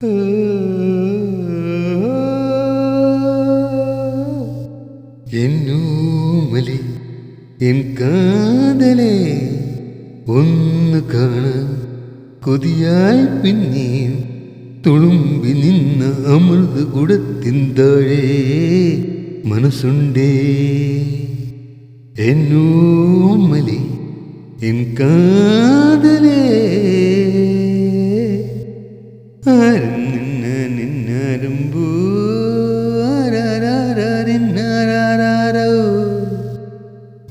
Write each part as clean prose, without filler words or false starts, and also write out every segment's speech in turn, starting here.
എന്നൂമലേ N കാതലേ ഒന്ന് കാണാൻ കൊതിയായി പിന്നെയും തുളുമ്പി നിന്ന അമൃത കുടത്തിൻ താഴെ മനസ്സുണ്ടേ. എന്നൂമലേ എൻ കാതലേ ആരും നിന്നാരുമ്പോ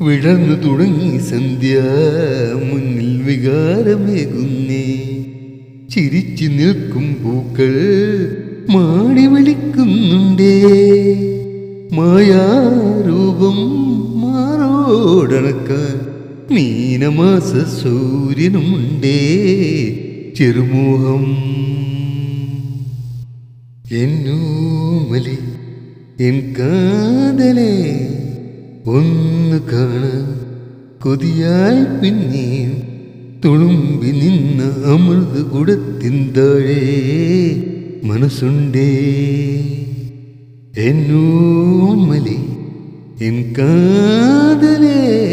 വിടർന്നു തുടങ്ങി സന്ധ്യ മുന്നിൽ വികാരമേകുന്നേ. ചിരിച്ചു നിൽക്കും പൂക്കൾ മാടി വിളിക്കുന്നുണ്ടേ. മായാരൂപം മാറോടണക്കാൻ മീനമാസ സൂര്യനുമുണ്ടേ ചെറുമോഹം. എന്നൂമലേ എൻ കാതലേ ഒന്ന് കാണാൻ കൊതിയായി പിന്നെയും തുളുമ്പി നിന്ന അമൃത കുടത്തിൻ താഴെ മനസ്സുണ്ടേ. എന്നൂമലേ എൻ കാതലേ.